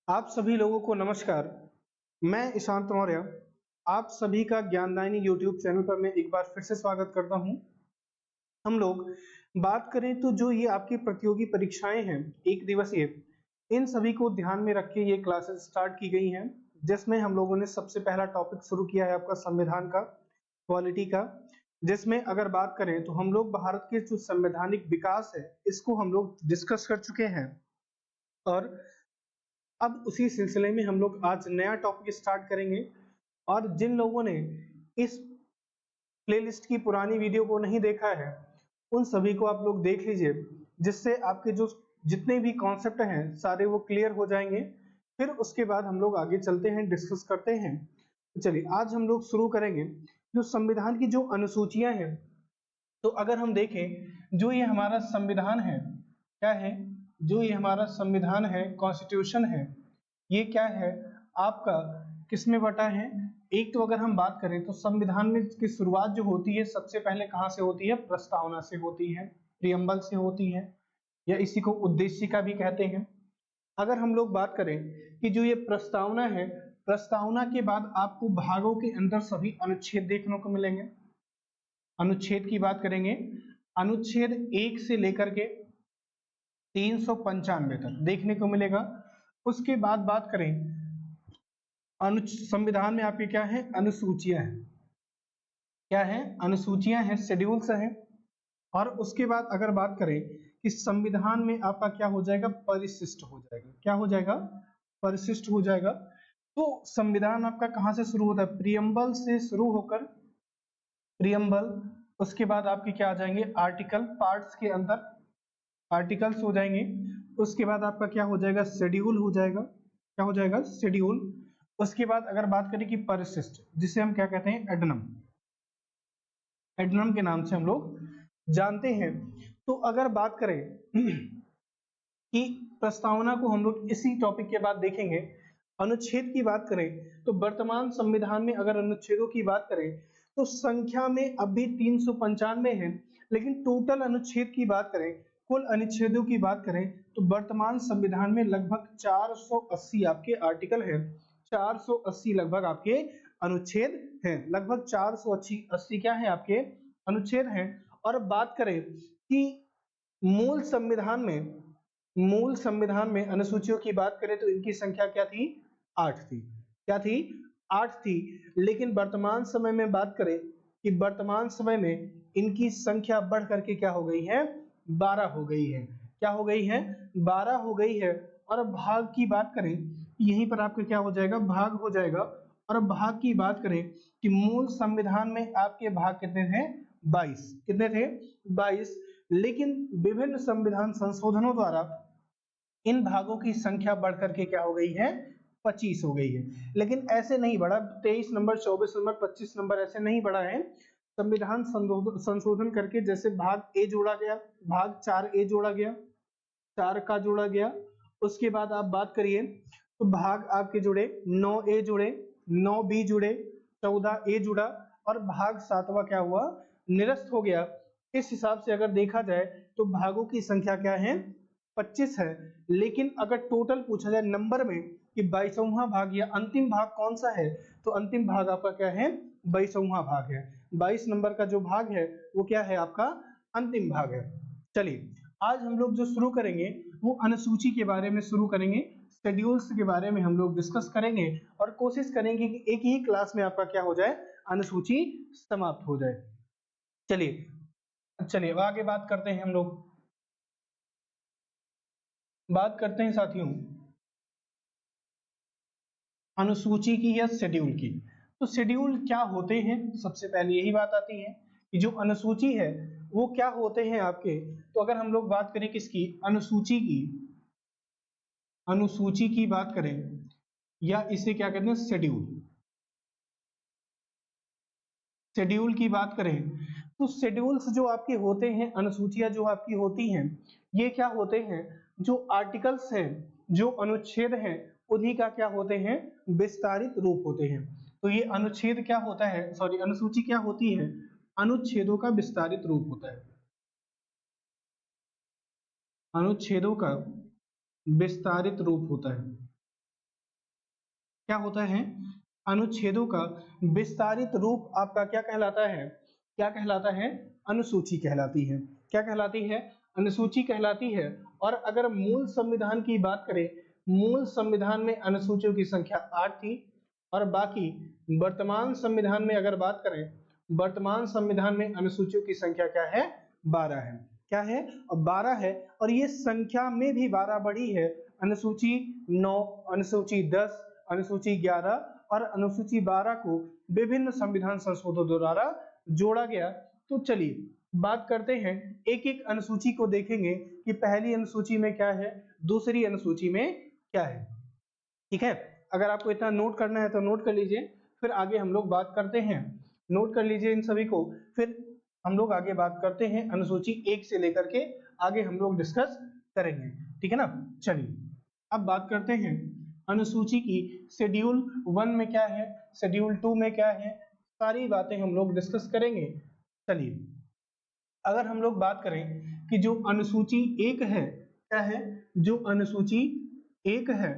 आप सभी लोगों को नमस्कार। मैं ईशांत मौर्य आप सभी का ज्ञानदायिनी यूट्यूब चैनल पर मैं एक बार फिर से स्वागत करता हूं। हम लोग बात करें तो जो ये आपकी प्रतियोगी परीक्षाएं हैं एक दिवसीय, इन सभी को ध्यान में रख के ये क्लासेस स्टार्ट की गई हैं, जिसमें हम लोगों ने सबसे पहला टॉपिक शुरू किया है आपका संविधान का, क्वालिटी का। जिसमें अगर बात करें तो हम लोग भारत के जो संवैधानिक विकास है इसको हम लोग डिस्कस कर चुके हैं, और अब उसी सिलसिले में हम लोग आज नया टॉपिक स्टार्ट करेंगे। और जिन लोगों ने इस प्लेलिस्ट की पुरानी वीडियो को नहीं देखा है, उन सभी को आप लोग देख लीजिए, जिससे आपके जो जितने भी कॉन्सेप्ट हैं सारे वो क्लियर हो जाएंगे। फिर उसके बाद हम लोग आगे चलते हैं, डिस्कस करते हैं। तो चलिए आज हम लोग शुरू करेंगे जो संविधान की जो अनुसूचियां हैं। तो अगर हम देखें जो ये हमारा संविधान है, क्या है, जो ये हमारा संविधान है, कॉन्स्टिट्यूशन है, ये क्या है आपका, किसमें बटा है। एक तो अगर हम बात करें तो संविधान में की शुरुआत जो होती है सबसे पहले कहाँ से होती है, प्रस्तावना से होती है, प्रियम्बल से होती है, या इसी को उद्देशिका भी कहते हैं। अगर हम लोग बात करें कि जो ये प्रस्तावना है, प्रस्तावना के बाद आपको भागों के अंदर सभी अनुच्छेद देखने को मिलेंगे। अनुच्छेद की बात करेंगे, अनुच्छेद 1 से लेकर के 395 तक देखने को मिलेगा। उसके बाद बात करें संविधान में आपके क्या है, अनुसूचियां हैं, क्या है, अनुसूचियां हैं, शेड्यूल्स हैं। और उसके बाद अगर बात करें कि संविधान में आपका क्या हो जाएगा, परिशिष्ट हो जाएगा, क्या हो जाएगा, परिशिष्ट हो जाएगा। तो संविधान आपका कहां से शुरू होता है, प्रियम्बल से शुरू होकर, प्रियम्बल, उसके बाद आपके क्या आ जाएंगे, आर्टिकल, पार्ट्स के अंदर आर्टिकल्स हो जाएंगे। उसके बाद आपका क्या हो जाएगा, शेड्यूल हो जाएगा, क्या हो जाएगा, शेड्यूल। उसके बाद अगर बात करें कि परिशिष्ट, जिसे हम क्या कहते हैं, एडनम, एडनम के नाम से हम लोग जानते हैं। तो अगर बात करें कि प्रस्तावना को हम लोग इसी टॉपिक के बाद देखेंगे। अनुच्छेद की बात करें तो वर्तमान संविधान में अगर अनुच्छेदों की बात करें तो संख्या में अभी 395 है, लेकिन टोटल अनुच्छेद की बात करें, कुल अनुच्छेदों की बात करें तो वर्तमान संविधान में लगभग 480 आपके आर्टिकल हैं, 480 लगभग आपके अनुच्छेद हैं, लगभग 480 क्या है आपके अनुच्छेद हैं। और बात करें कि मूल संविधान में, मूल संविधान में अनुसूचियों की बात करें तो इनकी संख्या क्या थी, 8 थी, क्या थी, 8 थी। लेकिन वर्तमान समय में बात करें कि वर्तमान समय में इनकी संख्या बढ़ करके क्या हो गई है, 12 हो गई है, क्या हो गई है, 12 हो गई है। और भाग की बात करें, यहीं पर आपका क्या हो जाएगा, भाग हो जाएगा। और भाग की बात करें कि मूल संविधान में आपके भाग कितने थे, 22, कितने थे, 22। लेकिन विभिन्न संविधान संशोधनों द्वारा इन भागों की संख्या बढ़कर के क्या हो गई है, 25 हो गई है। लेकिन ऐसे नहीं बढ़ा, 23 नंबर, 24 नंबर, 25 नंबर ऐसे नहीं बढ़ा है। संविधान संशोधन करके जैसे भाग ए जोड़ा गया, भाग 4A जोड़ा गया, 4 का जोड़ा गया। उसके बाद आप बात करिए तो भाग आपके जुड़े, 9A जुड़े, 9B जुड़े, 14A जुड़ा, और भाग 7वां क्या हुआ, निरस्त हो गया। इस हिसाब से अगर देखा जाए तो भागों की संख्या क्या है, 25 है। लेकिन अगर टोटल पूछा जाए नंबर में कि 22वां भाग या अंतिम भाग कौन सा है, तो अंतिम भाग आपका क्या है, 22वां भाग है। 22 नंबर का जो भाग है वो क्या है, आपका अंतिम भाग है। चलिए आज हम लोग जो शुरू करेंगे वो अनुसूची के बारे में शुरू करेंगे, शेड्यूल्स के बारे में हम लोग डिस्कस करेंगे, और कोशिश करेंगे कि एक ही क्लास में आपका क्या हो जाए, अनुसूची समाप्त हो जाए। चलिए चलिए अब आगे बात करते हैं, हम लोग बात करते हैं साथियों अनुसूची की या शेड्यूल की। तो शेड्यूल क्या होते हैं, सबसे पहले यही बात आती है कि जो अनुसूची है वो क्या होते हैं आपके। तो अगर हम लोग बात करें किसकी, अनुसूची की, अनुसूची की बात करें, या इसे क्या कहते हैं, शेड्यूल, शेड्यूल की बात करें तो शेड्यूल्स जो आपके होते हैं, अनुसूचियां जो आपकी होती हैं, ये क्या होते हैं, जो आर्टिकल्स हैं, जो अनुच्छेद हैं, उन्हीं का क्या होते हैं, विस्तारित रूप होते हैं। तो ये अनुच्छेद क्या होता है, सॉरी अनुसूची क्या होती है, अनुच्छेदों का विस्तारित रूप होता है, अनुच्छेदों का विस्तारित रूप होता है। क्या होता है, अनुच्छेदों का विस्तारित रूप आपका क्या कहलाता है, क्या कहलाता है, अनुसूची कहलाती है। क्या कहलाती है, अनुसूची कहलाती है। और अगर मूल संविधान की बात करें, मूल संविधान में अनुसूचियों की संख्या 8 थी, और बाकी वर्तमान संविधान में अगर बात करें, वर्तमान संविधान में अनुसूचियों की संख्या क्या है, 12 है। क्या है, 12 है। और ये संख्या में भी 12 बढ़ी है। अनुसूची 9, अनुसूची 10, अनुसूची 11 और अनुसूची 12 को विभिन्न संविधान संशोधनों द्वारा जोड़ा गया। तो चलिए बात करते हैं, एक एक अनुसूची को देखेंगे कि पहली अनुसूची में क्या है, दूसरी अनुसूची में क्या है। ठीक है, अगर आपको इतना नोट करना है तो नोट कर लीजिए, फिर आगे हम लोग बात करते हैं। नोट कर लीजिए इन सभी को, फिर हम लोग आगे बात करते हैं अनुसूची 1 से लेकर के आगे हम लोग डिस्कस करेंगे। ठीक है ना, चलिए अब बात करते हैं अनुसूची की शेड्यूल 1 में क्या है, शेड्यूल 2 में क्या है, सारी बातें हम लोग डिस्कस करेंगे। चलिए अगर हम लोग बात करें कि जो अनुसूची 1 है, क्या है, जो अनुसूची 1 है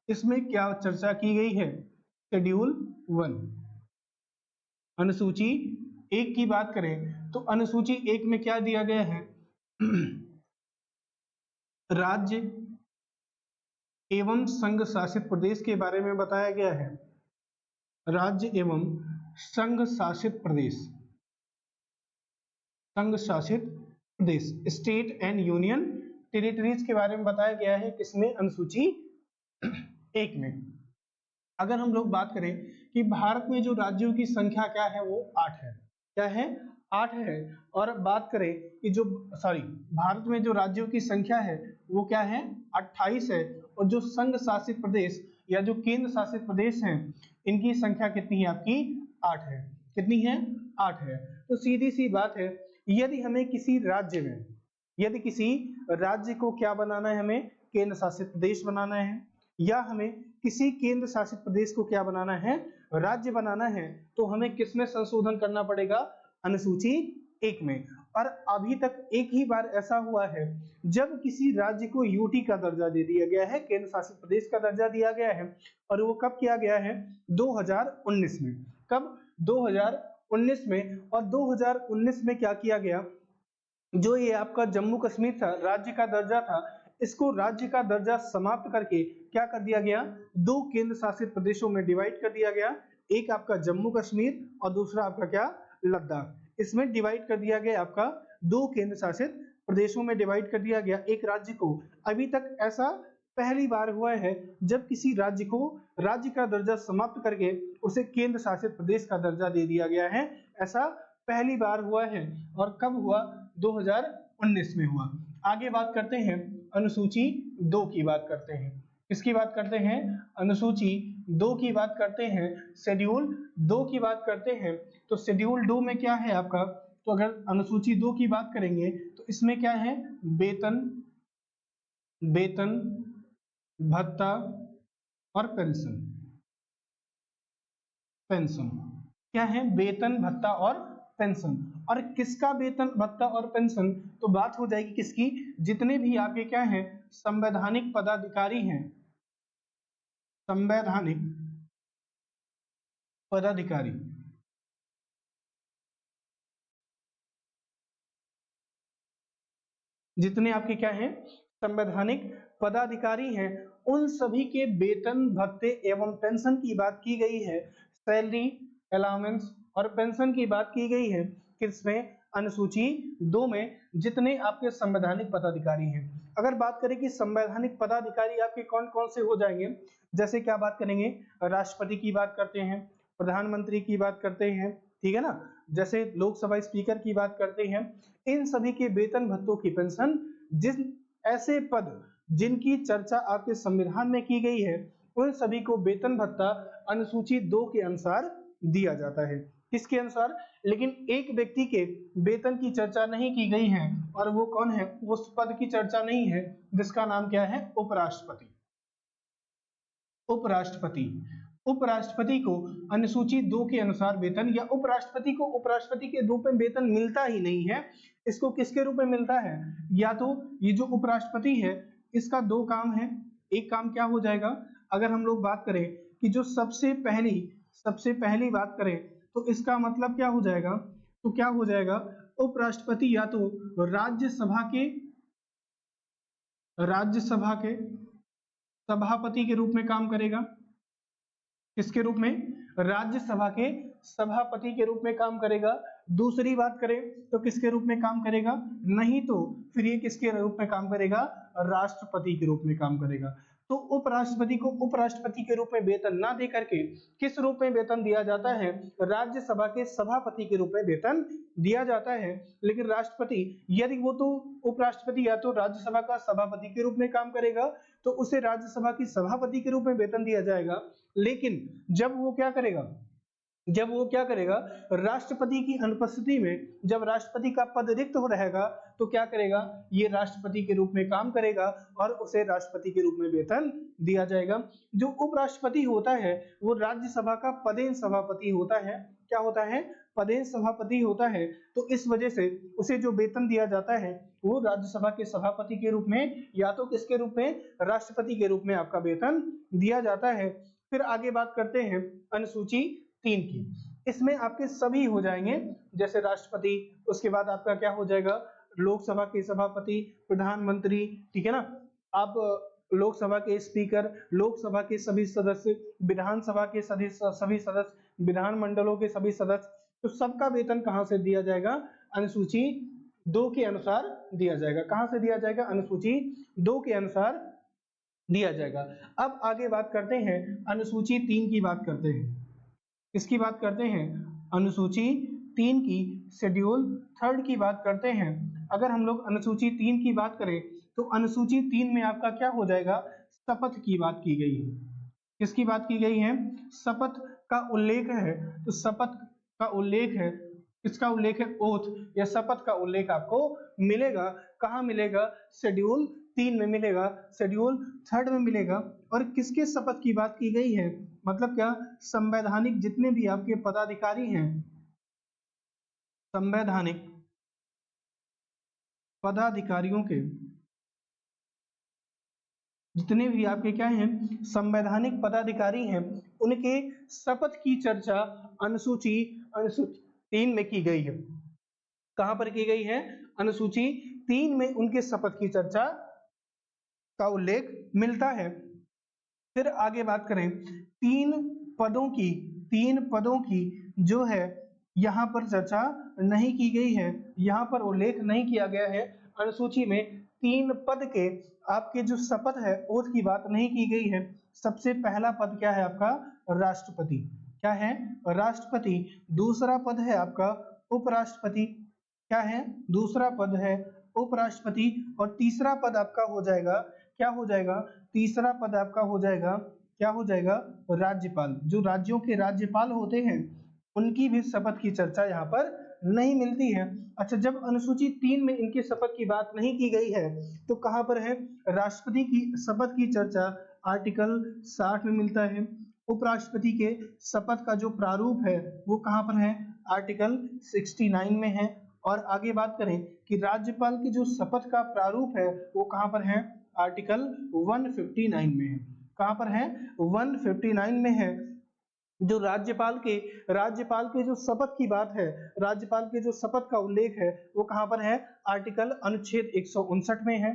इसमें क्या चर्चा की गई है, शेड्यूल 1। अनुसूची 1 की बात करें तो अनुसूची 1 में क्या दिया गया है, राज्य एवं संघ शासित प्रदेश के बारे में बताया गया है। राज्य एवं संघ शासित प्रदेश, संघ शासित प्रदेश, स्टेट एंड यूनियन टेरिटरीज के बारे में बताया गया है। किसमें, अनुसूची 1 में। अगर हम लोग बात करें कि भारत में जो राज्यों की संख्या क्या है, वो 8 है। क्या है, 8 है। और बात करें कि जो भारत में जो राज्यों की संख्या है वो क्या है, 28 है। और जो संघ शासित प्रदेश या जो केंद्र शासित प्रदेश हैं, इनकी संख्या कितनी है आपकी, 8 है। कितनी है, 8 है। तो सीधी सी बात है, यदि हमें किसी राज्य में, यदि किसी राज्य को क्या बनाना है, हमें केंद्र शासित प्रदेश बनाना है, या हमें किसी केंद्र शासित प्रदेश को क्या बनाना है, राज्य बनाना है, तो हमें किसमें संशोधन करना पड़ेगा, अनुसूची 1 में। और अभी तक एक ही बार ऐसा हुआ है जब किसी राज्य को यूटी का दर्जा दे दिया गया है, केंद्र शासित प्रदेश का दर्जा दिया गया है, और वो कब किया गया है, 2019 में। कब, 2019 में। और 2019 में क्या किया गया, जो ये आपका जम्मू कश्मीर था, राज्य का दर्जा था, इसको राज्य का दर्जा समाप्त करके क्या कर दिया गया, 2 केंद्र शासित प्रदेशों में डिवाइड कर दिया गया। एक आपका जम्मू कश्मीर और दूसरा आपका क्या, लद्दाख। इसमें डिवाइड कर दिया गया आपका 2 केंद्र शासित प्रदेशों में डिवाइड कर दिया गया एक राज्य को। अभी तक ऐसा पहली बार हुआ है जब किसी राज्य को राज्य का दर्जा समाप्त करके उसे केंद्र शासित प्रदेश का दर्जा दे दिया गया है। ऐसा पहली बार हुआ है। और कब हुआ, 2019 में हुआ। आगे बात करते हैं अनुसूची 2 की बात करते हैं। किसकी बात करते हैं, अनुसूची 2 की बात करते हैं, शेड्यूल 2 की बात करते हैं। तो शेड्यूल 2 में क्या है आपका, तो अगर अनुसूची 2 की बात करेंगे तो इसमें क्या है, वेतन, वेतन भत्ता और पेंशन। पेंशन क्या है, वेतन भत्ता और पेंशन। और किसका वेतन भत्ता और पेंशन, तो बात हो जाएगी किसकी, जितने भी आपके क्या हैं, संवैधानिक पदाधिकारी हैं, संवैधानिक पदाधिकारी, जितने आपके क्या हैं, संवैधानिक पदाधिकारी हैं, उन सभी के वेतन भत्ते एवं पेंशन की बात की गई है। सैलरी, अलाउंस और पेंशन की बात की गई है किसमें, अनुसूची 2 में, जितने आपके संवैधानिक पदाधिकारी हैं। अगर बात करें कि संवैधानिक पदाधिकारी आपके कौन कौन से हो जाएंगे, जैसे क्या बात करेंगे, राष्ट्रपति की बात करते हैं, प्रधानमंत्री की बात करते हैं, ठीक है ना, जैसे लोकसभा स्पीकर की बात करते हैं। इन सभी के वेतन भत्तों की पेंशन, जिन ऐसे पद जिनकी चर्चा आपके संविधान में की गई है, उन सभी को वेतन भत्ता अनुसूची 2 के अनुसार दिया जाता है। किसके अनुसार, लेकिन एक व्यक्ति के वेतन की चर्चा नहीं की गई है, और वो कौन है, उस पद की चर्चा नहीं है, जिसका नाम क्या है, उपराष्ट्रपति। उपराष्ट्रपति, उपराष्ट्रपति को अनुसूची 2 के अनुसार वेतन, या उपराष्ट्रपति को उपराष्ट्रपति के रूप में वेतन मिलता ही नहीं है। इसको किसके रूप में मिलता है, या तो ये जो उपराष्ट्रपति है इसका 2 काम है। एक काम क्या हो जाएगा, अगर हम लोग बात करें कि जो सबसे पहली बात करें तो इसका मतलब क्या हो जाएगा, तो क्या हो जाएगा, उपराष्ट्रपति या तो राज्यसभा के सभापति के रूप में काम करेगा। किसके रूप में? राज्यसभा के सभापति के रूप में काम करेगा। दूसरी बात करें तो किसके रूप में काम करेगा? नहीं तो फिर ये किसके रूप में काम करेगा? राष्ट्रपति के रूप में काम करेगा। तो उपराष्ट्रपति को उपराष्ट्रपति के रूप में वेतन ना दे करके किस रूप में वेतन दिया जाता है? राज्यसभा के सभापति के रूप में वेतन दिया जाता है। लेकिन राष्ट्रपति, यदि वो तो उपराष्ट्रपति या तो राज्यसभा का सभापति के रूप में काम करेगा तो उसे राज्यसभा की सभापति के रूप में वेतन दिया जाएगा। लेकिन जब वो क्या करेगा, राष्ट्रपति की अनुपस्थिति में जब राष्ट्रपति का पद रिक्त हो रहेगा तो क्या करेगा, ये राष्ट्रपति के रूप में काम करेगा और उसे राष्ट्रपति के रूप में वेतन दिया जाएगा। जो उपराष्ट्रपति होता है वो राज्यसभा का पदेन सभापति होता है। क्या होता है? पदेन सभापति होता है। तो इस वजह से उसे जो वेतन दिया जाता है वो राज्यसभा के सभापति के रूप में या तो किसके रूप में? राष्ट्रपति के रूप में आपका वेतन दिया जाता है। फिर आगे बात करते हैं अनुसूची 3 की। इसमें आपके सभी हो जाएंगे, जैसे राष्ट्रपति, उसके बाद आपका क्या हो जाएगा, लोकसभा के सभापति, प्रधानमंत्री, ठीक है ना। आप लोकसभा के स्पीकर, लोकसभा के सभी सदस्य, विधानसभा के सभी सदस्य, विधानमंडलों के सभी सदस्य, तो सबका वेतन कहां से दिया जाएगा? अनुसूची 2 के अनुसार दिया जाएगा। कहां से दिया जाएगा? अनुसूची 2 के अनुसार दिया जाएगा। अब आगे बात करते हैं अनुसूची 3 की बात करते हैं। किसकी बात करते हैं? अनुसूची 3 की, शेड्यूल 3 की बात करते हैं। अगर हम लोग अनुसूची 3 की बात करें तो अनुसूची 3 में आपका क्या हो जाएगा? शपथ की बात की गई है। किसकी बात की गई है? शपथ का उल्लेख है। तो शपथ का उल्लेख है, किसका उल्लेख है? ओथ या शपथ का उल्लेख आपको मिलेगा। कहाँ मिलेगा? शेड्यूल 3 में मिलेगा, शेड्यूल 3 में मिलेगा। और किसके शपथ की बात की गई है? मतलब क्या? संवैधानिक जितने भी आपके पदाधिकारी हैं, संवैधानिक पदाधिकारियों के जितने भी आपके क्या हैं, संवैधानिक पदाधिकारी हैं, उनके शपथ की चर्चा अनुसूची 3 में की गई है। कहां पर की गई है? अनुसूची 3 में उनके शपथ की चर्चा का उल्लेख मिलता है। फिर आगे बात करें, 3 पदों की जो है यहाँ पर चर्चा नहीं की गई है, यहाँ पर उल्लेख नहीं किया गया है। अनुसूची में 3 पद के आपके जो शपथ है ओथ की बात नहीं की गई है। सबसे पहला पद क्या है आपका? राष्ट्रपति। क्या है? राष्ट्रपति। दूसरा पद है आपका उपराष्ट्रपति। क्या है? दूसरा पद है उपराष्ट्रपति। और तीसरा पद आपका हो जाएगा, क्या हो जाएगा? तीसरा पद आपका हो जाएगा, क्या हो जाएगा? राज्यपाल। जो राज्यों के राज्यपाल होते हैं उनकी भी शपथ की चर्चा यहाँ पर नहीं मिलती है। अच्छा, जब अनुसूची 3 में इनके शपथ की बात नहीं की गई है तो कहां पर है? राष्ट्रपति की शपथ की चर्चा आर्टिकल 60 में मिलता है। उपराष्ट्रपति के शपथ का जो प्रारूप है वो कहां पर है? आर्टिकल 69 में है। और आगे बात करें कि राज्यपाल की जो शपथ का प्रारूप है वो कहां पर है? आर्टिकल 159 में है। कहां पर है? 159 में है। जो राज्यपाल के जो शपथ की बात है, राज्यपाल के जो शपथ का उल्लेख है वो कहां पर है? आर्टिकल अनुच्छेद 159 में है।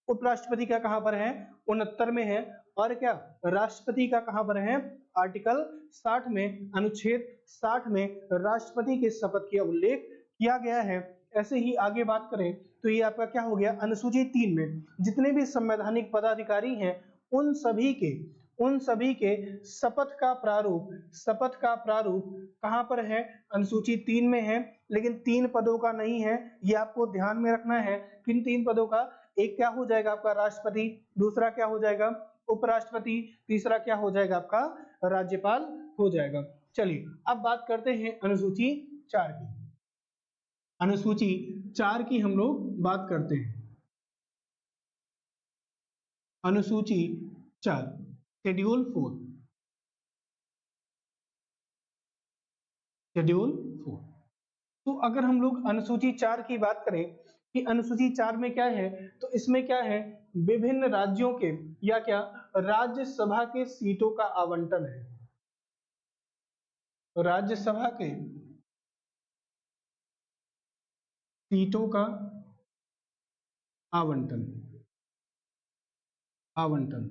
उपराष्ट्रपति का कहां पर है? 69 में है। और क्या राष्ट्रपति का कहां पर है? आर्टिकल 60 में, अनुच्छेद 60 में राष्ट्रपति के शपथ का उल्लेख किया गया है। ऐसे ही आगे बात करें तो ये आपका क्या हो गया? अनुसूची 3 में जितने भी संवैधानिक पदाधिकारी हैं उन सभी के शपथ का प्रारूप कहां पर है? अनुसूची 3 में है। लेकिन 3 पदों का नहीं है, ये आपको ध्यान में रखना है। किन 3 पदों का? एक क्या हो जाएगा आपका? राष्ट्रपति। दूसरा क्या हो जाएगा? उपराष्ट्रपति। तीसरा क्या हो जाएगा आपका? राज्यपाल हो जाएगा। चलिए अब बात करते हैं अनुसूची 4 की। अनुसूची 4 की हम लोग बात करते हैं। अनुसूची 4, शेड्यूल 4। तो अगर हम लोग अनुसूची 4 की बात करें कि अनुसूची 4 में क्या है, तो इसमें क्या है? विभिन्न राज्यों के या क्या राज्यसभा के सीटों का आवंटन है, राज्यसभा के सीटों का आवंटन, आवंटन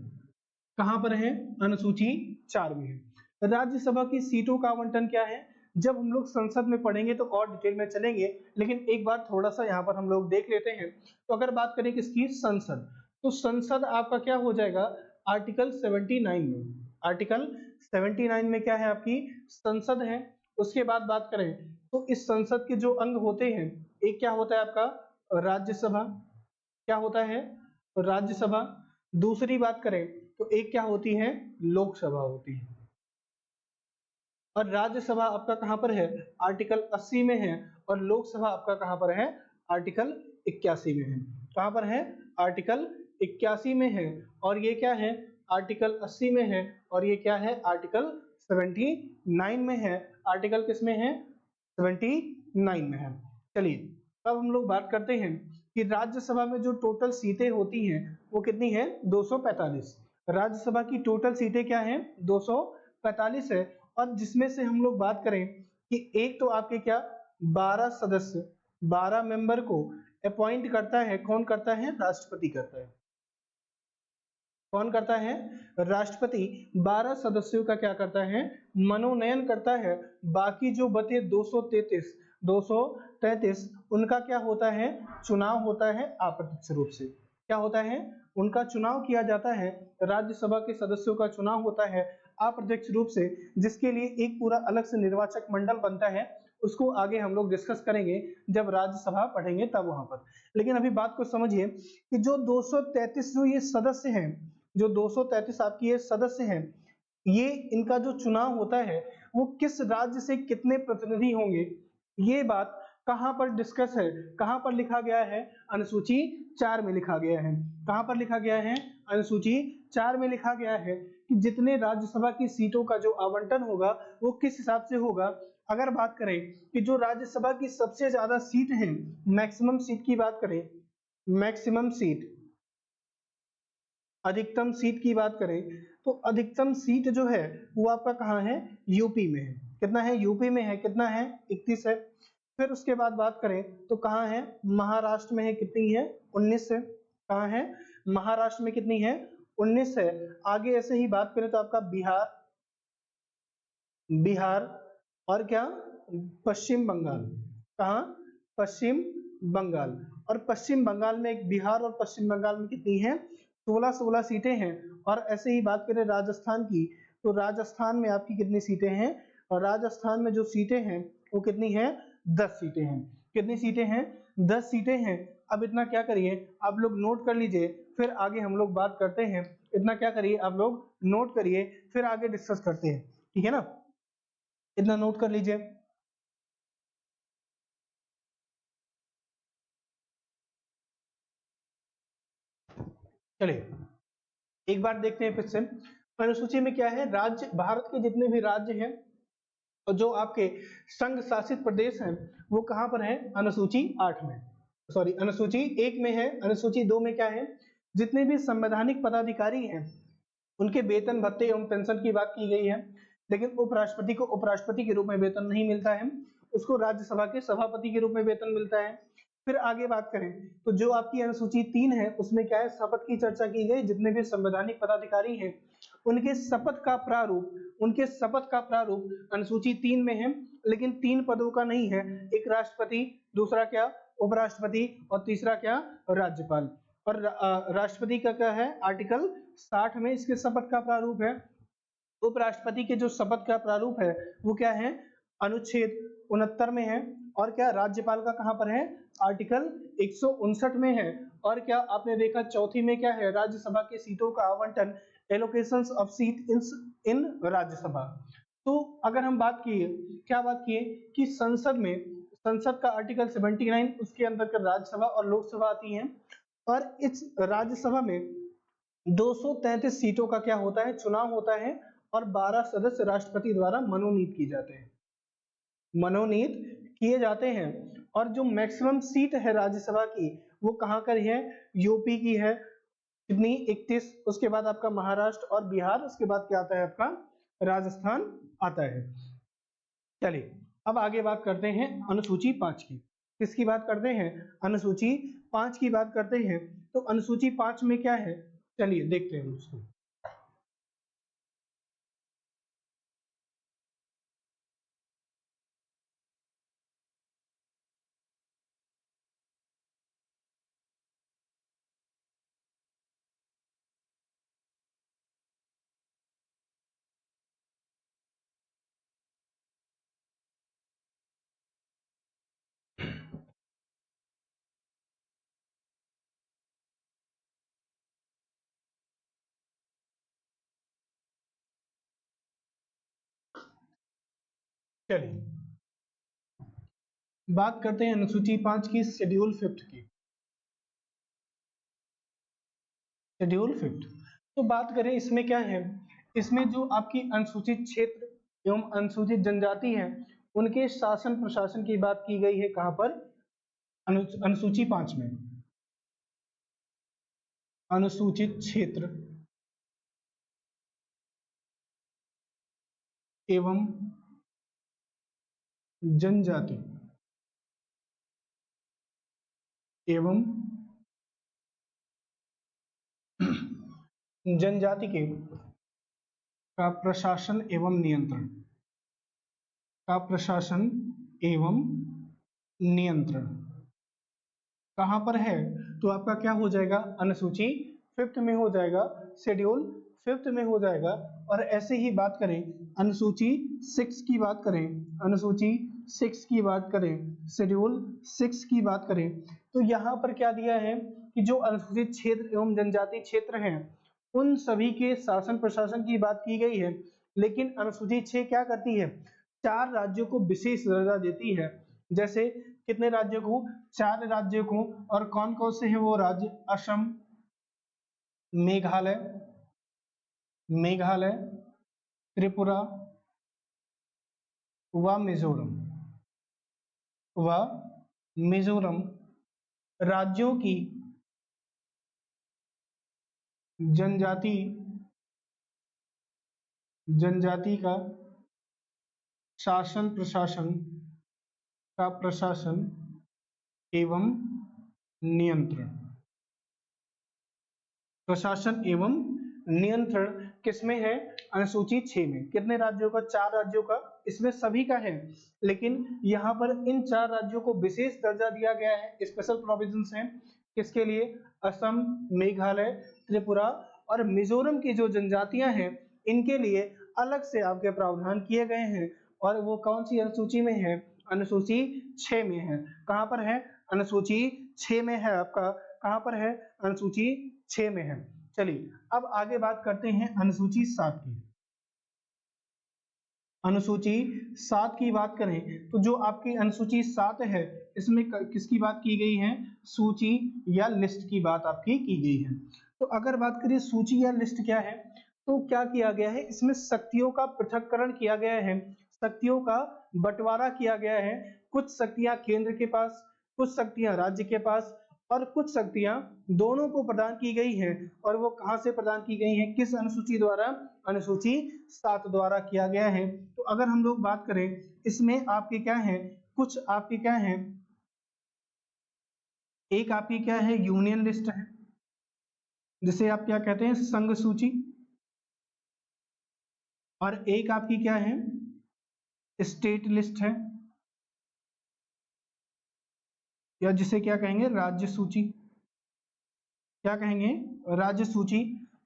कहां पर है? अनुसूची 4 में है। राज्यसभा की सीटों का आवंटन क्या है? जब हम लोग संसद में पढ़ेंगे तो और डिटेल में चलेंगे, लेकिन एक बार थोड़ा सा यहाँ पर हम लोग देख लेते हैं। तो अगर बात करें किसकी? संसद, तो संसद आपका क्या हो जाएगा? आर्टिकल 79 में, आर्टिकल 79 में क्या है? आपकी संसद है। उसके बाद बात करें तो इस संसद के जो अंग होते हैं, एक क्या होता है आपका? राज्यसभा, क्या होता है? राज्यसभा। दूसरी बात करें तो एक क्या होती है? लोकसभा होती है। और राज्यसभा आपका कहां पर है? आर्टिकल 80 में है। और लोकसभा आपका कहां पर है? आर्टिकल 81 में है। कहां पर है? आर्टिकल 81 में है। और ये क्या है? आर्टिकल 80 में है। और ये क्या है? आर्टिकल 79 में है। आर्टिकल किस में है? 79 में है। चलिए अब हम लोग बात करते हैं कि राज्यसभा में जो टोटल सीटें होती हैं वो कितनी है? 245। राज्यसभा की टोटल सीटें क्या है? 245 है। और जिसमें से हम लोग बात करें कि एक तो आपके क्या 12 सदस्य, 12 मेंबर को अपॉइंट करता है। कौन करता है? राष्ट्रपति करता है। कौन करता है? राष्ट्रपति 12 सदस्यों का क्या करता है? मनोनयन करता है। बाकी जो बचे 233 उनका क्या होता है? चुनाव होता है अप्रत्यक्ष रूप से। क्या होता है? उनका चुनाव किया जाता है। राज्यसभा के सदस्यों का चुनाव होता है अप्रत्यक्ष रूप से, जिसके लिए एक पूरा अलग से निर्वाचक मंडल बनता है। उसको आगे हम लोग डिस्कस करेंगे जब राज्यसभा पढ़ेंगे तब वहां पर। लेकिन अभी बात को समझिए कि जो 233 जो ये सदस्य हैं, जो 233 आपकी ये सदस्य हैं, ये इनका जो चुनाव होता है वो किस राज्य से कितने प्रतिनिधि होंगे, ये बात कहां पर डिस्कस है? कहां पर लिखा गया है? अनुसूची 4 में लिखा गया है। कहां पर लिखा गया है? अनुसूची 4 में लिखा गया है कि जितने राज्यसभा की सीटों का जो आवंटन होगा वो किस हिसाब से होगा। अगर बात करें कि जो राज्यसभा की सबसे ज्यादा सीट है, मैक्सिमम सीट की बात करें, मैक्सिमम सीट, अधिकतम सीट की बात करें तो अधिकतम सीट जो है वो आपका कहाँ है? यूपी में है। कितना है? यूपी में है। कितना है? 31 है। फिर उसके बाद बात करें तो कहाँ है? महाराष्ट्र में है। कितनी है? 19 है। कहाँ है? महाराष्ट्र में कितनी है? 19 है। आगे ऐसे ही बात करें तो आपका बिहार, बिहार और क्या? पश्चिम बंगाल। कहाँ? पश्चिम बंगाल। और पश्चिम बंगाल में एक, बिहार और पश्चिम बंगाल में कितनी है? 16 सीटें हैं। और ऐसे ही बात करें राजस्थान की तो राजस्थान में आपकी कितनी सीटें हैं? और राजस्थान में जो सीटें हैं वो कितनी है? 10 सीटें हैं। कितनी सीटें हैं? 10 सीटें हैं। अब इतना क्या करिए आप लोग नोट कर लीजिए, फिर आगे हम लोग बात करते हैं। इतना क्या करिए आप लोग नोट करिए, फिर आगे डिस्कस करते हैं। ठीक है ना? इतना नोट कर लीजिए। चलिए एक बार देखते हैं फिर से अनुसूची में क्या है। राज्य, भारत के जितने भी राज्य हैं और जो आपके संघ शासित प्रदेश हैं वो कहां पर है? अनुसूची 8 में, सॉरी अनुसूची 1 में है। अनुसूची 2 में क्या है? जितने भी संवैधानिक पदाधिकारी हैं उनके वेतन भत्ते एवं पेंशन की बात की गई है। लेकिन उपराष्ट्रपति को उपराष्ट्रपति के रूप में वेतन नहीं मिलता है, उसको राज्यसभा के सभापति के रूप में वेतन मिलता है। फिर आगे बात करें तो जो आपकी अनुसूची 3 है उसमें क्या है? शपथ की चर्चा की गई। जितने भी संवैधानिक पदाधिकारी हैं उनके शपथ का प्रारूप, उनके शपथ का प्रारूप अनुसूची 3 में है। लेकिन 3 पदों का नहीं है, एक राष्ट्रपति, दूसरा क्या? उपराष्ट्रपति, और तीसरा क्या? राज्यपाल। और राष्ट्रपति का क्या है? आर्टिकल 60 में इसके शपथ का प्रारूप है। उपराष्ट्रपति के जो शपथ का प्रारूप है वो क्या है? अनुच्छेद 69 में है। और क्या राज्यपाल का कहां पर है? आर्टिकल 159 में है। और क्या आपने देखा चौथी में क्या है? राज्यसभा के सीटों का आवंटन, एलोकेशंस ऑफ सीट इन राज्यसभा। तो अगर हम बात किए, क्या बात किए कि संसद में, संसद का आर्टिकल 79 उसके अंतर्गत राज्यसभा और लोकसभा आती हैं। और इस राज्यसभा में 233 सीटों का क्या होता है? चुनाव होता है। और 12 सदस्य राष्ट्रपति द्वारा मनोनीत किए जाते हैं, मनोनीत किए जाते हैं। और जो मैक्सिमम सीट है राज्यसभा की वो कहां कर है? यूपी की है। कितनी 31, उसके बाद आपका महाराष्ट्र और बिहार, उसके बाद क्या आता है आपका राजस्थान आता है। चलिए अब आगे बात करते हैं अनुसूची 5 की। किसकी बात करते हैं? अनुसूची 5 की बात करते हैं। तो अनुसूची 5 में क्या है, चलिए देखते हैं उसको। चलिए बात करते हैं अनुसूची 5 की, शेड्यूल 5 की। शेड्यूल 5, तो बात करें इसमें क्या है, इसमें जो आपकी अनुसूचित क्षेत्र एवं अनुसूचित जनजाति है उनके शासन प्रशासन की बात की गई है। कहां पर? अनुसूची 5 में। अनुसूचित क्षेत्र एवं जनजाति एवं जनजाति के का प्रशासन एवं नियंत्रण, का प्रशासन एवं नियंत्रण कहां पर है? तो आपका क्या हो जाएगा, अनुसूची 5 में हो जाएगा, शेड्यूल 5 में हो जाएगा। और ऐसे ही बात करें अनुसूची 6 की बात करें, अनुसूची 6 की बात करें, शेड्यूल 6 की बात करें, तो यहाँ पर क्या दिया है कि जो अनुसूचित क्षेत्र एवं जनजाति क्षेत्र हैं उन सभी के शासन प्रशासन की बात की गई है। लेकिन अनुसूची 6 क्या करती है, 4 राज्यों को विशेष दर्जा देती है। जैसे कितने राज्यों को? 4 राज्यों को। और कौन कौन से हैं वो राज्य? असम, मेघालय, मेघालय, त्रिपुरा व मिजोरम, व मिजोरम राज्यों की जनजाति जनजाति का शासन प्रशासन का प्रशासन एवं नियंत्रण, प्रशासन एवं नियंत्रण किसमें है? अनुसूची 6 में। कितने राज्यों का? 4 राज्यों का। इसमें सभी का है, लेकिन यहाँ पर इन 4 राज्यों को विशेष दर्जा दिया गया है, स्पेशल प्रोविजंस हैं। किसके लिए? असम, मेघालय, त्रिपुरा और मिजोरम की जो जनजातियां हैं इनके लिए अलग से आपके प्रावधान किए गए हैं। और वो कौन सी अनुसूची में है? अनुसूची 6 में है। कहां पर है? अनुसूची 6 में है आपका। कहां पर है? अनुसूची 6 में है। चलिए अब आगे बात करते हैं अनुसूची 7 की। अनुसूची 7 की बात करें तो जो आपकी अनुसूची 7 है इसमें किसकी बात की गई है? सूची या लिस्ट की बात आपकी की गई है। तो अगर बात करें सूची या लिस्ट क्या है, तो क्या किया गया है, इसमें शक्तियों का पृथक्करण किया गया है, शक्तियों का बंटवारा किया गया है। कुछ शक्तियां केंद्र के पास, कुछ शक्तियां राज्य के पास और कुछ शक्तियां दोनों को प्रदान की गई हैं। और वो कहां से प्रदान की गई हैं? किस अनुसूची द्वारा? अनुसूची 7 द्वारा किया गया है। तो अगर हम लोग बात करें इसमें आपके क्या है, कुछ आपके क्या है, एक आपकी क्या है, यूनियन लिस्ट है जिसे आप क्या कहते हैं, संघ सूची। और एक आपकी क्या है, स्टेट लिस्ट है, या जिसे क्या कहेंगे, राज्य सूची। क्या कहेंगे? राज्य सूची।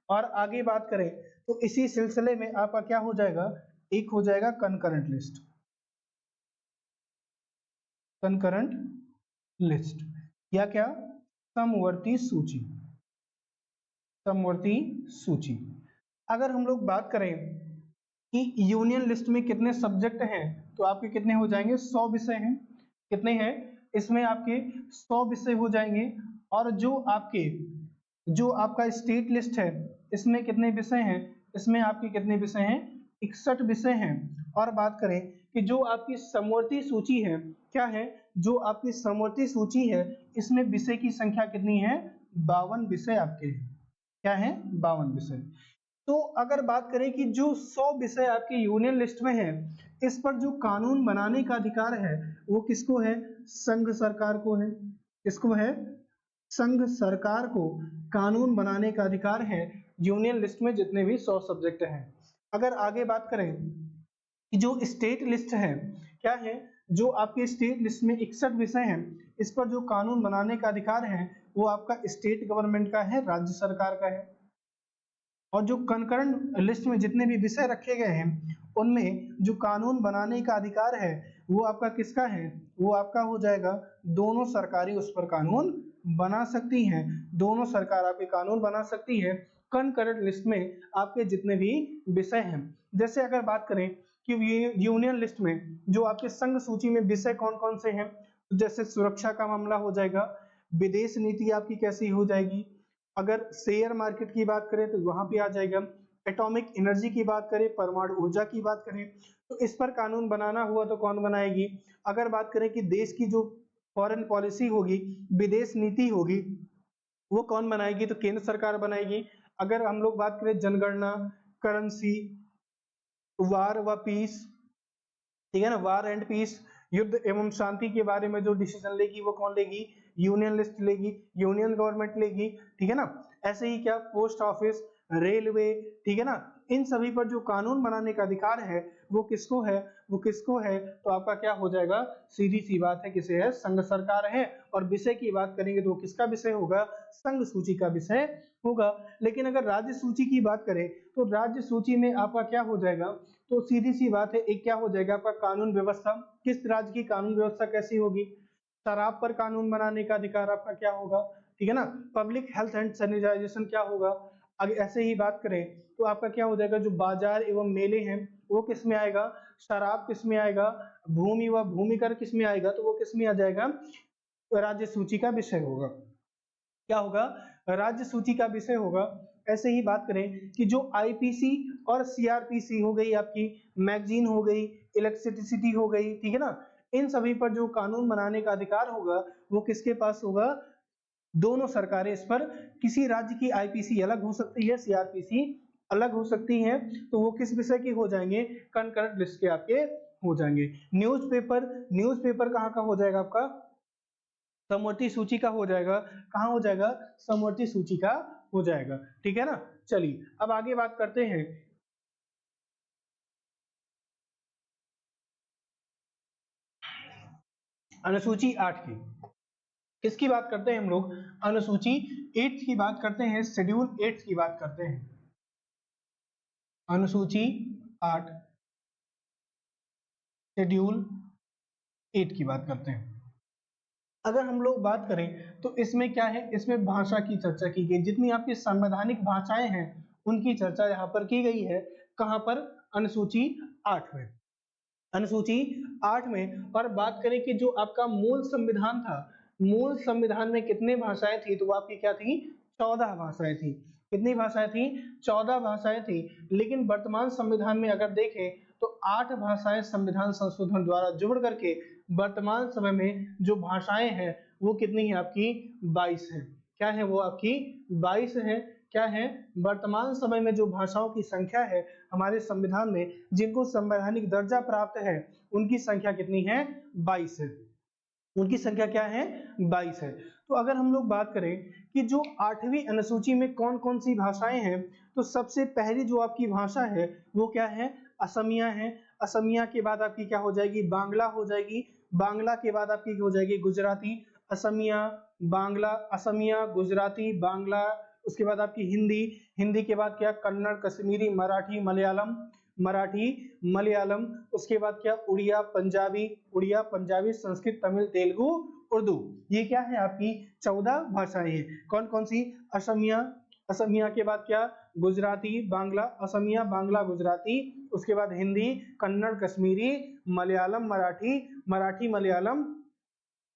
और आगे बात करें तो इसी सिलसिले में आपका क्या हो जाएगा, एक हो जाएगा कंकरेंट लिस्ट, कंकरेंट लिस्ट, या क्या, समवर्ती सूची, समवर्ती सूची। अगर हम लोग बात करें कि यूनियन लिस्ट में कितने सब्जेक्ट हैं, तो आपके कितने हो जाएंगे, 100 विषय हैं। कितने हैं? इसमें आपके 100 विषय हो जाएंगे। और जो आपका स्टेट लिस्ट है इसमें कितने विषय हैं? इसमें आपके कितने विषय हैं? 61 विषय हैं। और बात करें कि जो आपकी समवर्ती सूची है, क्या है, जो आपकी समवर्ती सूची है इसमें विषय की संख्या कितनी है? 52 विषय आपके हैं। क्या है 52 विषय। तो अगर बात करें कि जो 100 विषय आपके यूनियन लिस्ट में है, इस पर जो कानून बनाने का अधिकार है वो किसको है? संघ सरकार को है। किसको है? संघ सरकार को कानून बनाने का अधिकार है यूनियन लिस्ट में जितने भी 100 सब्जेक्ट हैं। अगर आगे बात करें कि जो स्टेट लिस्ट है, क्या है? जो आपके स्टेट लिस्ट में 61 विषय हैं, इस पर जो कानून बनाने का अधिकार है वो आपका स्टेट गवर्नमेंट का है, राज्य सरकार का है। और जो कंकरेंट लिस्ट में जितने भी विषय रखे गए हैं उनमें जो कानून बनाने का अधिकार है वो आपका किसका है? वो आपका हो जाएगा, दोनों सरकारें उस पर कानून बना सकती हैं। दोनों सरकार आपके कानून बना सकती है कंकरेंट लिस्ट में आपके जितने भी विषय हैं। जैसे अगर बात करें कि यूनियन लिस्ट में जो आपके संघ सूची में विषय कौन कौन से हैं, जैसे सुरक्षा का मामला हो जाएगा, विदेश नीति आपकी कैसी हो जाएगी, अगर शेयर मार्केट की बात करें तो वहां पे आ जाएगा, एटॉमिक एनर्जी की बात करें, परमाणु ऊर्जा की बात करें तो इस पर कानून बनाना हुआ तो कौन बनाएगी। अगर बात करें कि देश की जो फॉरेन पॉलिसी होगी, विदेश नीति होगी, वो कौन बनाएगी? तो केंद्र सरकार बनाएगी। अगर हम लोग बात करें जनगणना, करेंसी, वार व पीस, ठीक है ना, वार एंड पीस, युद्ध एवं शांति के बारे में जो डिसीजन लेगी वो कौन लेगी? यूनियन लिस्ट लेगी, यूनियन गवर्नमेंट लेगी, ठीक है ना। ऐसे ही क्या पोस्ट ऑफिस, रेलवे, ठीक है ना, इन सभी पर जो कानून बनाने का अधिकार है वो किसको है? वो किसको है? तो आपका क्या हो जाएगा? सीधी सी बात है, किसे है? संघ सरकार है। और विषय की बात करेंगे तो किसका विषय होगा? संघ सूची का विषय होगा। लेकिन अगर राज्य सूची की बात करें तो राज्य सूची में आपका क्या हो जाएगा? तो सीधी सी बात है, एक क्या हो जाएगा आपका कानून व्यवस्था। किस राज्य की कानून व्यवस्था कैसी होगी? शराब पर कानून बनाने का अधिकार आपका क्या होगा? ठीक है ना। पब्लिक हेल्थ एंड सैनिटाइजेशन क्या होगा? अगर ऐसे ही बात करें तो आपका क्या हो जाएगा? जो बाजार एवं मेले हैं वो किस में आएगा? शराब किस में आएगा? भूमि व भूमि कर किस में आएगा? तो वो किस में आ जाएगा? राज्य सूची का विषय होगा। क्या होगा? राज्य सूची का विषय होगा। ऐसे ही बात करें कि जो आईपीसी और सीआरपीसी हो गई, आपकी मैगजीन हो गई, इलेक्ट्रिसिटी हो गई, ठीक है ना, इन सभी पर जो कानून बनाने का अधिकार होगा वो किसके पास होगा? दोनों सरकारें इस पर, किसी राज्य की आईपीसी अलग हो सकती है, सीआरपीसी अलग हो सकती है, तो वो किस विषय की हो जाएंगे? कंकरेंट लिस्ट के आपके हो जाएंगे। न्यूज़पेपर, न्यूज़पेपर कहाँ का हो जाएगा आपका? समवर्ती सूची का हो जाएगा। कहाँ हो जाएगा? समवर्ती सूची का हो जाएगा, ठीक है ना। चलिए अब आगे बात करते हैं अनुसूची 8 की। किसकी बात करते हैं हम लोग? अनुसूची 8 की बात करते हैं, शेड्यूल 8 की बात करते हैं। अनुसूची 8 शेड्यूल 8 की बात करते हैं। अगर हम लोग बात करें तो इसमें क्या है? इसमें भाषा की चर्चा की गई, जितनी आपकी संवैधानिक भाषाएं हैं उनकी चर्चा यहाँ पर की गई है। कहाँ पर? अनुसूची 8 में। अनुसूची 8 में। और बात करें कि जो आपका मूल संविधान था, मूल संविधान में कितने भाषाएं थी? तो वो आपकी क्या थी? 14 भाषाएं थी। कितनी भाषाएं थी? 14 भाषाएं थी। लेकिन वर्तमान संविधान में अगर देखें तो 8 भाषाएं संविधान संशोधन द्वारा जुड़ करके वर्तमान समय में जो भाषाएं हैं वो कितनी है आपकी? 22 है। क्या है वो आपकी? 22 है। क्या है? वर्तमान समय में जो भाषाओं की संख्या है हमारे संविधान में, जिनको संवैधानिक दर्जा प्राप्त है, उनकी संख्या कितनी है? 22 है। उनकी संख्या क्या है? 22 है। तो अगर हम लोग बात करें कि जो 8वीं अनुसूची में कौन कौन सी भाषाएं हैं, तो सबसे पहली जो आपकी भाषा है वो क्या है? असमिया है। असमिया के बाद आपकी क्या हो जाएगी? बांग्ला हो जाएगी। बांग्ला के बाद आपकी हो जाएगी गुजराती। असमिया, बांग्ला, असमिया, गुजराती, बांग्ला, उसके बाद आपकी हिंदी। हिंदी के बाद क्या? कन्नड़, कश्मीरी, मराठी, मलयालम, मराठी, मलयालम, उसके बाद क्या? उड़िया, पंजाबी, उड़िया, पंजाबी, संस्कृत, तमिल, तेलुगु, उर्दू। ये क्या है? आपकी 14 भाषाएं हैं। कौन कौन सी? असमिया, असमिया के बाद क्या? गुजराती, बांग्ला, असमिया, बांग्ला, गुजराती, उसके बाद हिंदी, कन्नड़, कश्मीरी, मलयालम, मराठी, मराठी, मलयालम,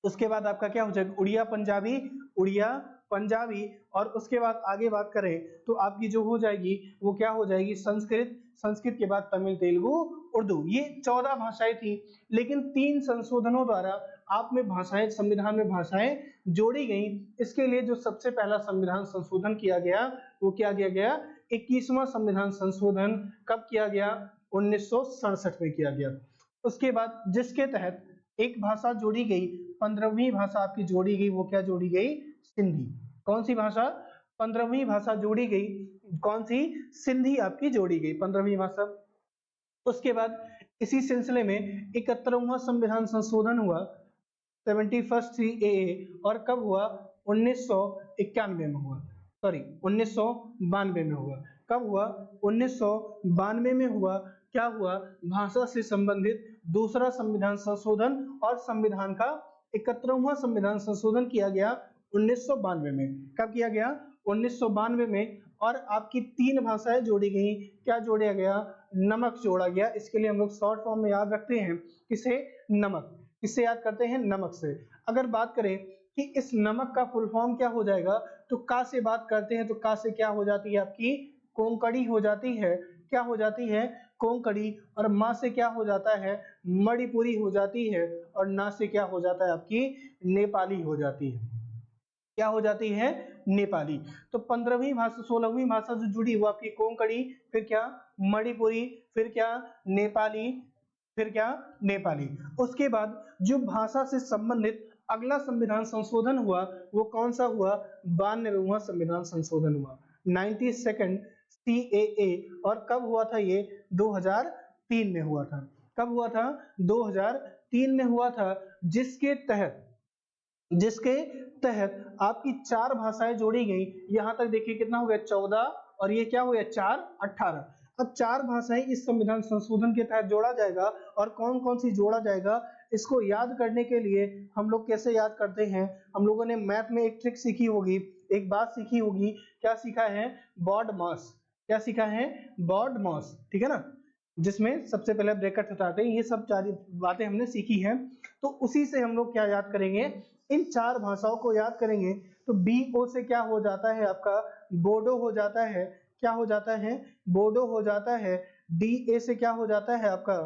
उसके बाद आपका क्या हो जाएगा? उड़िया, पंजाबी, उड़िया, पंजाबी, और उसके बाद आगे बात करें तो आपकी जो हो जाएगी वो क्या हो जाएगी? संस्कृत, संस्कृत के बाद तमिल, तेलुगु, उर्दू। ये 14 भाषाएं थी। लेकिन 3 संशोधनों द्वारा आप में भाषाएं, संविधान में भाषाएं जोड़ी गई। इसके लिए जो सबसे पहला संविधान संशोधन किया गया वो क्या किया गया, 21वां संविधान संशोधन कब किया गया, 1967 में किया गया। उसके बाद जिसके तहत एक भाषा जोड़ी गई, 15वीं भाषा आपकी जोड़ी गई, वो क्या जोड़ी गई, सिंधी। कौन सी भाषा, 15वीं भाषा जोड़ी गई, कौन सी, सिंधी आपकी जोड़ी गई 15वीं भाषा। उसके बाद इसी सिलसिले में 71वां संविधान संशोधन हुआ, 71st CAA, और कब हुआ, 1991 में हुआ, सॉरी 1992 में हुआ। कब हुआ, 1992 में हुआ। क्या हुआ, भाषा से संबंधित दूसरा संविधान संशोधन और संविधान का 71वां संविधान संशोधन किया गया 1992 में। कब किया गया, 1992 में। और आपकी 3 भाषाएं जोड़ी गई। क्या जोड़ा गया, नमक जोड़ा गया। इसके लिए हम लोग शॉर्ट फॉर्म में याद रखते हैं किसे, नमक। किससे याद करते हैं, नमक से। अगर बात करें कि इस नमक का फुल फॉर्म क्या हो जाएगा, तो का से बात करते हैं तो का से क्या हो जाती है आपकी, कोंकणी हो जाती है। क्या हो जाती है, कोंकणी। और माँ से क्या हो जाता है, मणिपुरी हो जाती है। और ना से क्या हो जाता है आपकी, नेपाली हो जाती है। क्या हो जाती है, नेपाली। तो 15वीं भाषा, 16वीं भाषा जो जुड़ी वो आपकी कोंकणी, फिर क्या मणिपुरी, फिर क्या नेपाली, फिर क्या नेपाली। उसके बाद जो भाषा से संबंधित अगला संविधान संशोधन हुआ वो कौन सा हुआ, 92वां संविधान संशोधन हुआ, 92nd CAA। और कब हुआ था ये, 2003 में हुआ था। कब हुआ था, 2003 में हुआ था। जिसके तहत आपकी 4 भाषाएं जोड़ी गई। यहां तक देखिए कितना हो गया, 14, और ये क्या हो गया, 4, 18। अब 4 भाषाएं इस संविधान संशोधन के तहत जोड़ा जाएगा। और कौन कौन सी जोड़ा जाएगा, इसको याद करने के लिए हम लोग कैसे याद करते हैं, हम लोगों ने मैथ में एक ट्रिक सीखी होगी, एक बात सीखी होगी। क्या सीखा है, बॉड मास। क्या सीखा है, बॉड मास, ठीक है ना, जिसमें सबसे पहले ब्रैकेट हटाते हैं। ये सब 4 बातें हमने सीखी हैं। तो उसी से हम लोग क्या याद करेंगे, इन 4 भाषाओं को याद करेंगे। तो BO से क्या हो जाता है आपका, बोडो हो जाता है। क्या हो जाता है, बोडो हो जाता है। DA से क्या हो जाता है आपका,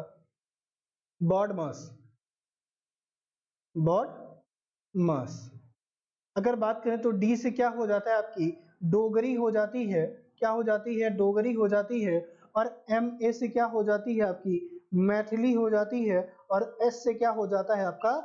बॉड मास, बॉड मास। अगर बात करें तो D से क्या हो जाता है आपकी, डोगरी हो जाती है। क्या हो जाती है, डोगरी हो जाती है। और MA से क्या हो जाती है आपकी, मैथिली हो जाती है। और S से क्या हो जाता है आपका,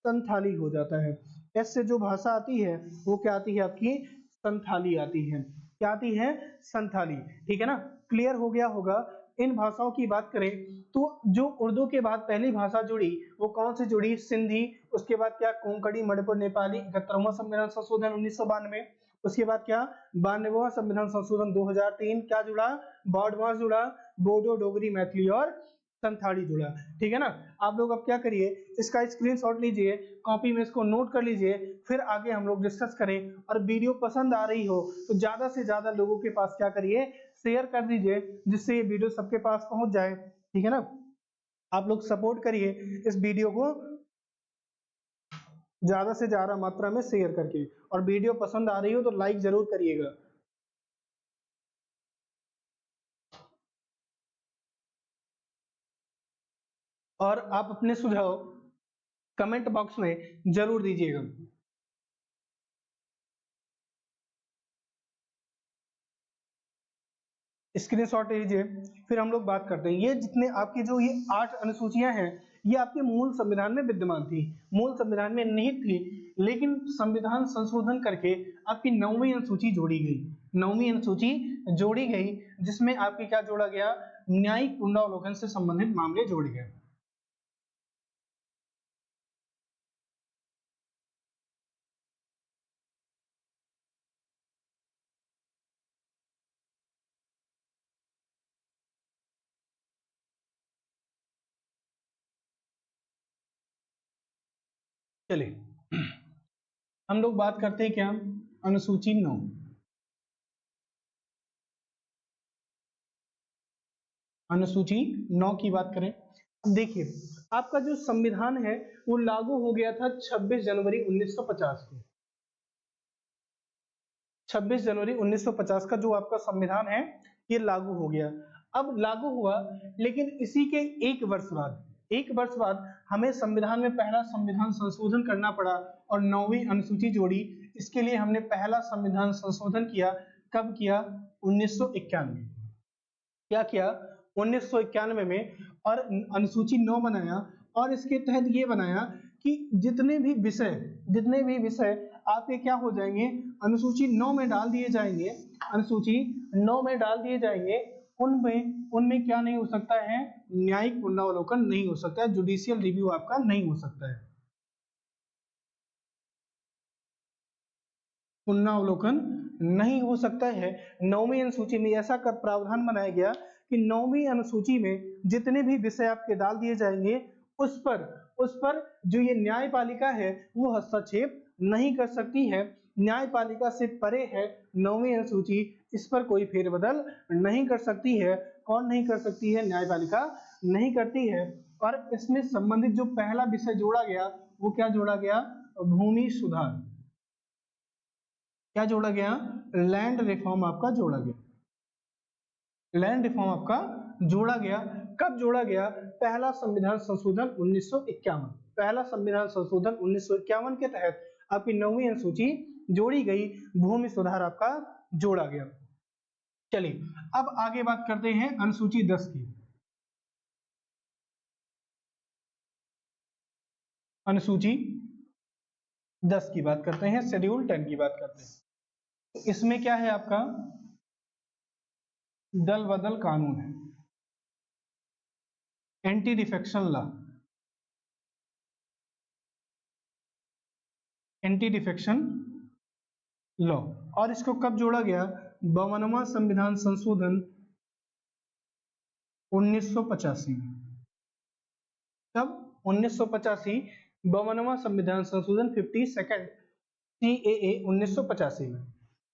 संथाली हो जाता है। S से जो भाषा आती है वो क्या आती है आपकी, संथाली आती है। क्या आती है, संथाली। ठीक है ना, क्लियर हो गया होगा। इन भाषाओं की बात करें तो जो उर्दू के बाद पहली भाषा जुड़ी वो कौन सी जुड़ी, सिंधी। उसके बाद क्या, कोंकणी, मणिपुर, नेपाली। 71वां संविधान संशोधन 1992। उसके बाद क्या, 92वां संविधान संशोधन 2003। क्या जुड़ा, बॉडमास जुड़ा, बोडो, डोगरी, मैथिली और संथाली जुड़ा। ठीक है ना। आप लोग अब क्या करिए, इसका स्क्रीनशॉट लीजिए, कॉपी में इसको नोट कर लीजिए, फिर आगे हम लोग डिस्कस करें। और वीडियो पसंद आ रही हो तो ज्यादा से ज्यादा लोगों के पास क्या करिए, शेयर कर दीजिए, जिससे ये वीडियो सबके पास पहुंच जाए। ठीक है ना, आप लोग सपोर्ट करिए इस वीडियो को ज्यादा से ज्यादा मात्रा में शेयर करके। और वीडियो पसंद आ रही हो तो लाइक जरूर करिएगा। और आप अपने सुझाव कमेंट बॉक्स में जरूर दीजिएगा। स्क्रीनशॉट लीजिए, फिर हम लोग बात करते हैं। ये जितने आपके जो ये 8 अनुसूचियां हैं ये आपके मूल संविधान में विद्यमान थी, मूल संविधान में निहित थी। लेकिन संविधान संशोधन करके आपकी 9वीं अनुसूची जोड़ी गई। 9वीं अनुसूची जोड़ी गई जिसमें आपकी क्या जोड़ा गया, न्यायिक पुनरावलोकन से संबंधित मामले जोड़े गए। चलिए हम लोग बात करते हैं क्या, अनुसूची 9। अनुसूची 9 की बात करें, देखिए आपका जो संविधान है वो लागू हो गया था 26 जनवरी 1950 को। 26 जनवरी 1950 का जो आपका संविधान है ये लागू हो गया। अब लागू हुआ, लेकिन इसी के 1 वर्ष बाद 1 वर्ष बाद हमें संविधान में पहला संविधान संशोधन करना पड़ा और 9वीं अनुसूची जोड़ी। इसके लिए हमने पहला संविधान संशोधन किया। कब किया? 1991। क्या किया? 1991 में, और अनुसूची 9 बनाया और इसके तहत ये बनाया कि जितने भी विषय आपके क्या हो जाएंगे, अनुसूची 9 में डाल दिए जाएंगे, अनुसूची 9 में डाल दिए जाएंगे। उनमें क्या नहीं हो सकता है? न्यायिक पुनरावलोकन नहीं हो सकता है, जुडिशियल रिव्यू आपका नहीं हो सकता है, पुनरावलोकन नहीं हो सकता है। 9वीं अनुसूची में ऐसा कर प्रावधान बनाया गया कि 9वीं अनुसूची में जितने भी विषय आपके डाल दिए जाएंगे उस पर जो ये न्यायपालिका है वो हस्तक्षेप नहीं कर सकती है। न्यायपालिका से परे है 9वीं अनुसूची, इस पर कोई फेरबदल नहीं कर सकती है। कौन नहीं कर सकती है? न्यायपालिका नहीं करती है। और इसमें संबंधित जो पहला विषय जोड़ा गया वो क्या जोड़ा गया? भूमि सुधार। क्या जोड़ा गया? लैंड रिफॉर्म आपका जोड़ा गया। लैंड रिफॉर्म आपका जोड़ा गया। कब जोड़ा गया? पहला संविधान संशोधन 1951। पहला संविधान संशोधन 1951 के तहत आपकी 9वीं अनुसूची जोड़ी गई, भूमि सुधार आपका जोड़ा गया। चलिए अब आगे बात करते हैं अनुसूची 10 की। अनुसूची 10 की बात करते हैं, शेड्यूल 10 की बात करते हैं। तो इसमें क्या है आपका? दल बदल कानून है, anti defection law, anti defection law. और इसको कब जोड़ा गया? 52वां संविधान संशोधन 1985 में। कब? 1985, 52वां संविधान संशोधन 52nd CAA 1985 में।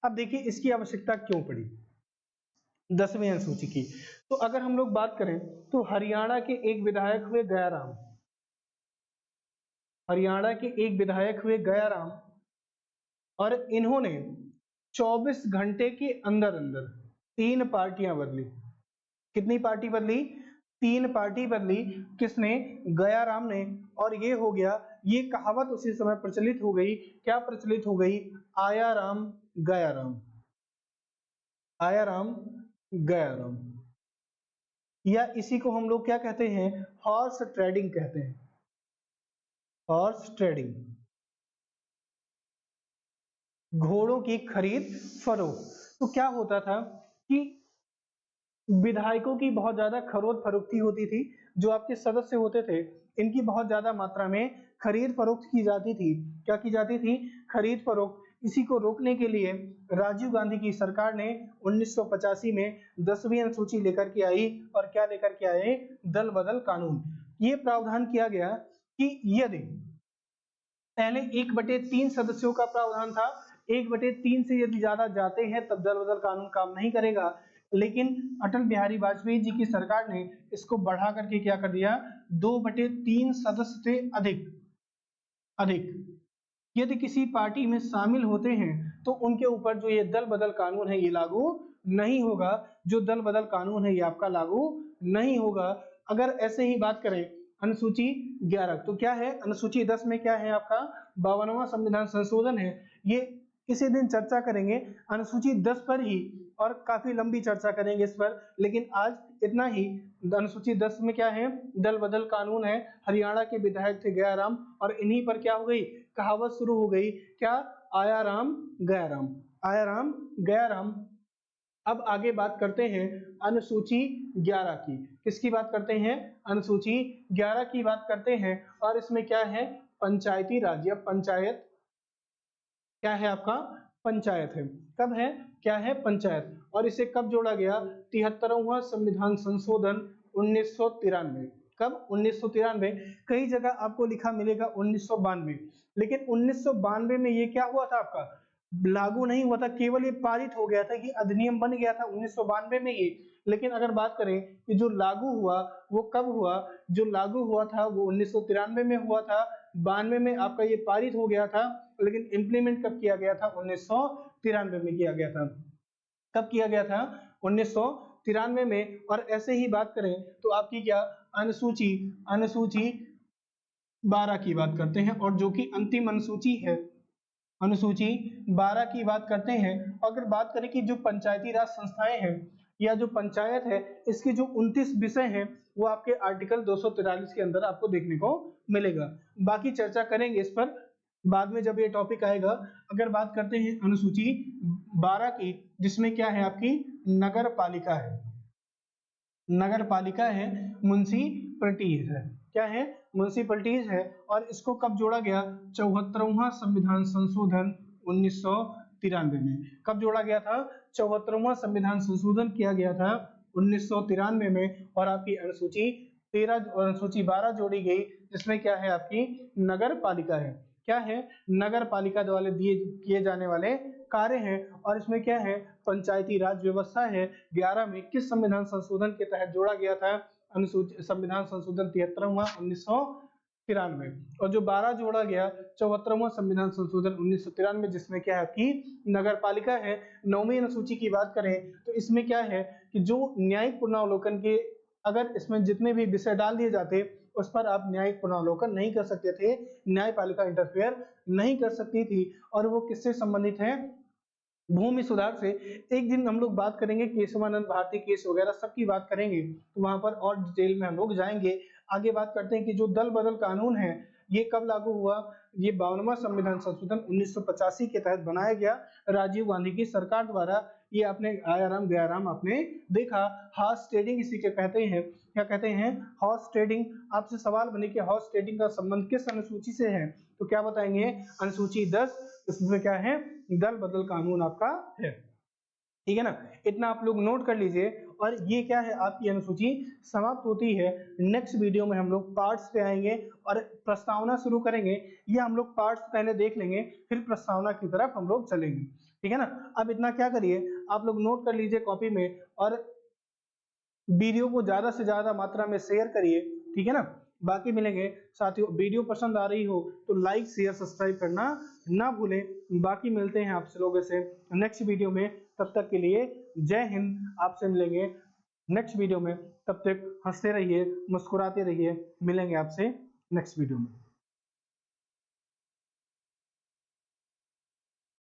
अब देखिए इसकी आवश्यकता क्यों पड़ी 10वीं अनुसूची की। तो अगर हम लोग बात करें तो हरियाणा के एक विधायक हुए गयाराम, हरियाणा के एक विधायक हुए गयाराम, और इन्होंने 24 घंटे के अंदर अंदर 3 पार्टियां बदली। कितनी पार्टी बदली? 3 पार्टी बदली। किसने? गयाराम ने। और ये हो गया, ये कहावत उसी समय प्रचलित हो गई। क्या प्रचलित हो गई? आया राम गया राम, आया राम गया राम। या इसी को हम लोग क्या कहते हैं? हॉर्स ट्रेडिंग कहते हैं, हॉर्स ट्रेडिंग, घोड़ों की खरीद फरोख्त। तो क्या होता था कि विधायकों की बहुत ज्यादा खरीद फरोख्ती होती थी, जो आपके सदस्य होते थे इनकी बहुत ज्यादा मात्रा में खरीद फरोख्त की जाती थी। क्या की जाती थी? खरीद फरोख्त। इसी को रोकने के लिए राजीव गांधी की सरकार ने 1985 में 10वीं अनुसूची लेकर के आई। और क्या लेकर के आए? दल बदल कानून। ये प्रावधान किया गया कि यदि पहले 1/3 सदस्यों का प्रावधान था, 1/3 से यदि ज्यादा जाते हैं तब दल बदल कानून काम नहीं करेगा। लेकिन अटल बिहारी वाजपेयी जी की सरकार ने इसको बढ़ा करके क्या कर दिया? 2/3 सदस्य से अधिक यदि किसी पार्टी में शामिल होते हैं तो उनके ऊपर जो ये दल बदल कानून है ये लागू नहीं होगा। जो दल बदल कानून है ये आपका लागू नहीं होगा। अगर ऐसे ही बात करें अनुसूची 11, तो क्या है? अनुसूची 10 में क्या है आपका? 52वां संविधान संशोधन है। ये किसी दिन चर्चा करेंगे अनुसूची 10 पर ही, और काफी लंबी चर्चा करेंगे इस पर, लेकिन आज इतना ही। अनुसूची 10 में क्या है? दल बदल कानून है। हरियाणा के विधायक थे गयाराम, और इन्हीं पर क्या हो गई? कहावत शुरू हो गई। क्या? आया राम गया राम, आया राम गया राम। अब आगे बात करते हैं अनुसूची 11 की। किसकी बात करते हैं? अनुसूची 11 की बात करते हैं। और इसमें क्या है? पंचायती राज, या पंचायत। क्या है आपका? पंचायत है। कब है? क्या है? पंचायत। और इसे कब जोड़ा गया? 73वां संविधान संशोधन 1993। कब? 1993। कई जगह आपको लिखा मिलेगा 1992, लेकिन 1992 में ये क्या हुआ था आपका? लागू नहीं हुआ था, केवल ये पारित हो गया था, कि अधिनियम बन गया था 1992 में ये। लेकिन अगर बात करें कि जो लागू हुआ वो कब हुआ? जो लागू हुआ था वो 1993 में हुआ था। 92 में आपका ये पारित हो गया था, लेकिन इंप्लीमेंट कब किया गया था? 1993 में किया गया था। कब किया गया था? 1993 में। और ऐसे ही बात करें तो आपकी क्या? अनुसूची अनुसूची 12 की बात करते हैं, और जो कि अंतिम अनुसूची है, अनुसूची 12 की बात करते हैं। अगर बात करें कि जो पंचायती राज संस्थाएं हैं या जो पंचायत है, इसके जो 29 विषय हैं वो आपके आर्टिकल 243 के अंदर आपको देखने को मिलेगा। बाकी चर्चा करेंगे इस पर बाद में जब ये टॉपिक आएगा। अगर बात करते हैं अनुसूची 12 की, जिसमें क्या है आपकी नगर पालिका है, नगर पालिका है, म्युनिसिपैलिटीज है, क्या है म्युनिसिपैलिटीज है। और इसको कब जोड़ा गया? 74वां संविधान संशोधन 1993 में। कब जोड़ा गया था? 74वां संविधान संशोधन किया गया था 1993 में, और आपकी अनुसूची 12 जोड़ी गई, जिसमें क्या है आपकी नगर पालिका है। क्या है? नगर पालिका द्वारा दिए किए जाने वाले कार्य हैं। और इसमें क्या है? पंचायती राज व्यवस्था है। 11 में किस संविधान संशोधन के तहत जोड़ा गया था? अनुसूची संविधान संशोधन 73वां 1993। और जो 12 जोड़ा गया 74वां संविधान संशोधन 1993, जिसमें क्या है आपकी नगर पालिका है। 9वीं अनुसूची की बात करें तो इसमें क्या है कि जो न्यायिक पुनरावलोकन के, अगर इसमें जितने भी विषय डाल दिए जाते उस पर आप न्यायिक पुनरावलोकन नहीं कर सकते थे, न्यायपालिका इंटरफेयर नहीं कर सकती थी। और वो किससे संबंधित है? भूमि सुधार से। एक दिन हम लोग बात करेंगे केशवानंद भारती केस वगैरह सबकी बात करेंगे, तो वहां पर और डिटेल में हम लोग जाएंगे। आगे बात करते हैं कि जो दल बदल कानून है ये कब लागू हुआ? ये 52वां संविधान संशोधन 1985 के तहत बनाया गया, राजीव गांधी की सरकार द्वारा। ये आपने आयाराम गयाराम आपने देखा। हॉर्स ट्रेडिंग इसी के कहते हैं, क्या कहते हैं? Horse trading. आपसे सवाल बने कि हॉर्स ट्रेडिंग का संबंध किस अनुसूची से है, तो क्या बताएंगे? अनुसूची 10, इसमें क्या है? दल बदल कानून आपका है। ठीक है ना, इतना आप लोग नोट कर लीजिए। और ये क्या है? आपकी अनुसूची समाप्त होती है। नेक्स्ट वीडियो में हम लोग पार्ट्स पे आएंगे और प्रस्तावना शुरू करेंगे। ये हम लोग पार्ट्स पहले देख लेंगे, फिर प्रस्तावना की तरफ हम लोग चलेंगे। ठीक है ना, अब इतना क्या करिए, आप लोग नोट कर लीजिए कॉपी में, और वीडियो को ज्यादा से ज्यादा मात्रा में शेयर करिए। ठीक है ना, बाकी मिलेंगे साथियों। वीडियो पसंद आ रही हो तो लाइक शेयर सब्सक्राइब करना ना भूलें। बाकी मिलते हैं आपसे लोगों से नेक्स्ट वीडियो में। तब तक के लिए जय हिंद। आपसे मिलेंगे नेक्स्ट वीडियो में, तब तक हंसते रहिए, मुस्कुराते रहिए। मिलेंगे आपसे नेक्स्ट वीडियो में।